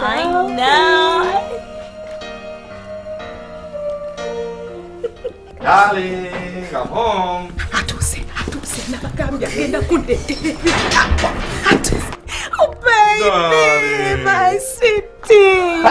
I know. Darling, come home. Atuse, nabagambya genda kundetera. Oh baby, darling. My city. Baby.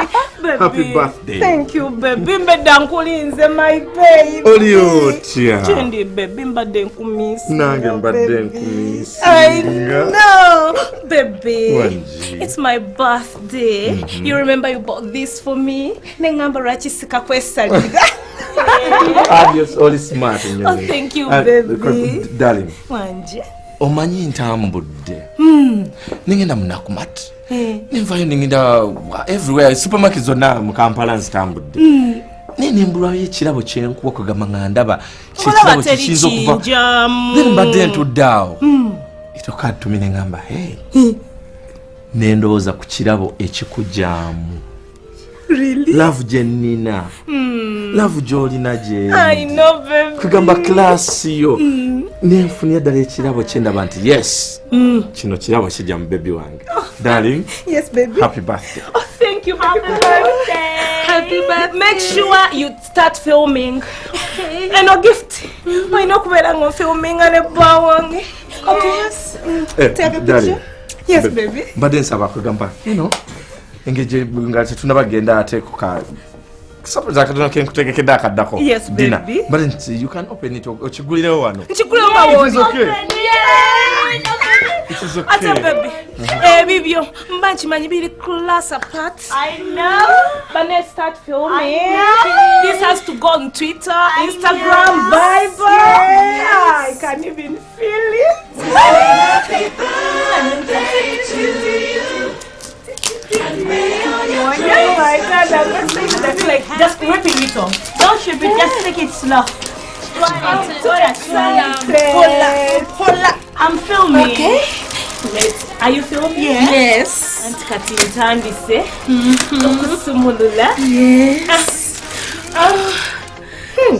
Happy birthday. Thank you, baby. Mbadde nkulinze, my baby. Oliotya. Chendi, baby, mbadde nkumisa. Nange mbadde nkumisa. I know, baby. Wanji. It's my birthday. You remember you bought this for me? Nengamba rachisika kwesalira. You're all smart. Oh, thank you, baby. Darling. Wanji. Omanyi ntambudde. Ningenda munakumat. Nenvayo ningenda everywhere. Supermarket zonna mu Kampala nzitambudde. Nenimbulwayo ekirabo kyenkuwa kugamba nga ndaba kirabo kikinza okuva. Then mbadde ntudde awo. It occurred to me nengamba, hey. Nendowooza ku kirabo ekikujjaamu. Really? Love Jenina. Love Jolina je. I know, baby. Kugamba class yo. Nenfunye ddala ekirabo kyendaba nti yes. Kino kirabo kijja mu baby wange. Darling. Yes, baby. Happy birthday. Oh, thank you. Happy birthday. Happy birthday. Make sure you start filming. Okay. And a gift. Why not go filming and a bawang? Okay. Yes. Take a picture. Yes, baby. But then nsaba kugamba, you know. Engage nga tunabagenda ate kuka. Suppose I can't take a dark at yes, dinner. Baby. But you can open it or chiguliro one. Chiguliro is okay. It is okay. Ata baby. Bibio, mbanchi manyi class apart. I know. But let's start filming. This has to go on Twitter, Instagram, Viber. Yeah. I can't even feel it. Oh my God, I'm just like Just ripping it off. Don't rip it, just take it slow. Hola. I'm filming. Okay. Are you filming? Yes. Auntie Kati Tandise. Okusumulula. Yes.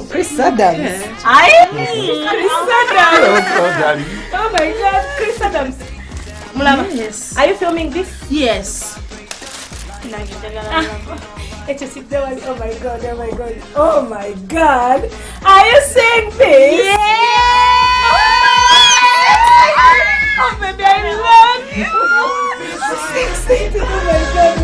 Chris Adams. Chris Adams. Oh my God, Chris Adams. Mulama. Yes. Are you filming this? Yes. Oh my God, oh my God, oh my God. Are you saying this? Yeah. Oh baby, I love you. Oh my God, oh my God.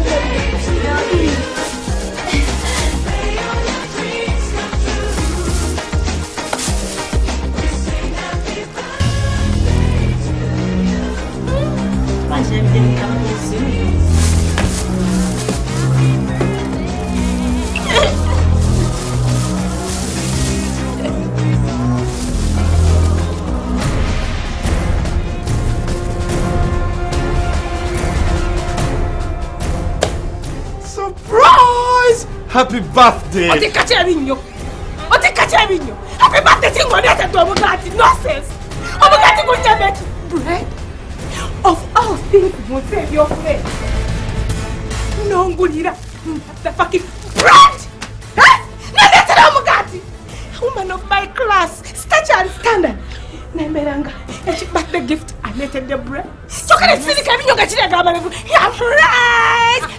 Surprise! Happy birthday! Happy birthday to Omugati. Nonsense. Omugati go make bread. Of all things, will save your face. No, Gulira. The fucking bread! Omugati. Woman of my class, stature and standard. Nemeranga. And she back the gift. I let the bread. So can I see the cabin? I'm right.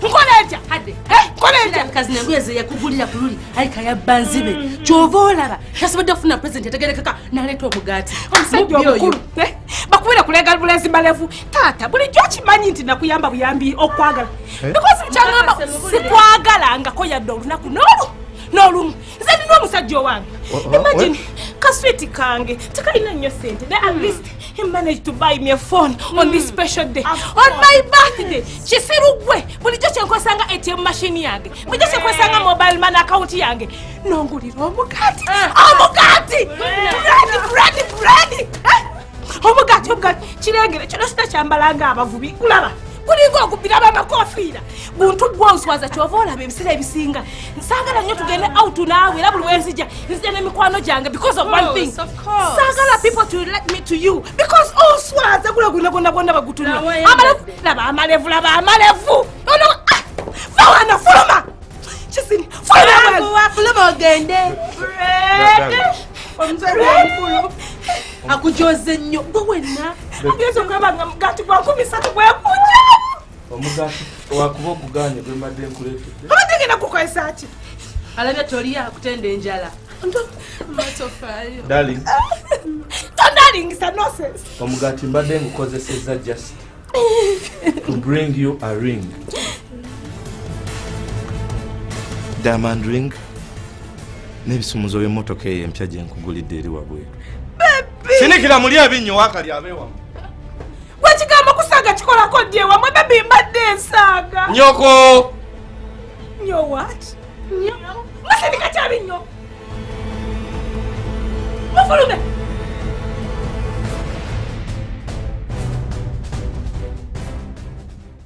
Ngoleja. Hade. Ngoleja. Kazina ngweze yakugulira kululi alika ya banzibe. Chovolaba. Kasibadde ofuna present yategere kaka naleto Omugati. Omusajja omukulu. Bakubira kulega bulenzi malevu. Tata, buli jochi manyi nti nakuyamba buyambi okwagala. Because changamba sikwagala ngako yadde olunaku n'olumu. Nze ndina omusajja wange. Imagine kaswiti kange tekalina nnyo sente. They at least he managed to buy me a phone on this special day. On my birthday. Kisirugwe. Bulijjo kyenkozanga ATM machine yange. Bulijjo kyenkozanga mobile money account yange. Nongulira Omugati. Omugati. Bread. Omugati. Kirengere kino sitakyambalanga abavubi. Kulaba. Kulinga okubira bamakofiira. Buntu bwonswaza kyova olaba ebiseera ebisinga. Nsagala nnyo tugende out naawe era buli wenzija nzija n'emikwano gyange because of one thing. Of course. Sagala people to let me to you because oswaza gonna bagutuna. Amalevu. Ono fawana fuluma. Chisini. Fuluma ogende. Bread. Akujoze nnyo. Gwe wenna. Ngeze kwaba nga Mugati gwa 13 bwe yakuja. Omugati wakuba okuganya gwe mbadde nkuleetedde. Abadde ngenda kukozesa ki? Alabye toliya kutenda enjala. Darling. Tonalingisa nonsense. Omugati mbadde ngukozesezza just to bring you a ring. Diamond ring. N'ebisumuzo by'emmotoka eyo empya gye nkugulidde eri wabweru. Sinikira muli ebinnyo wakali abeewamu. Wekigamba kusaaga kikolako ddi ewamwe bebi mbadde ensaaga. Nyoko! Nyo what? Nyo? Masindika kyabi nnyo. Mufulume!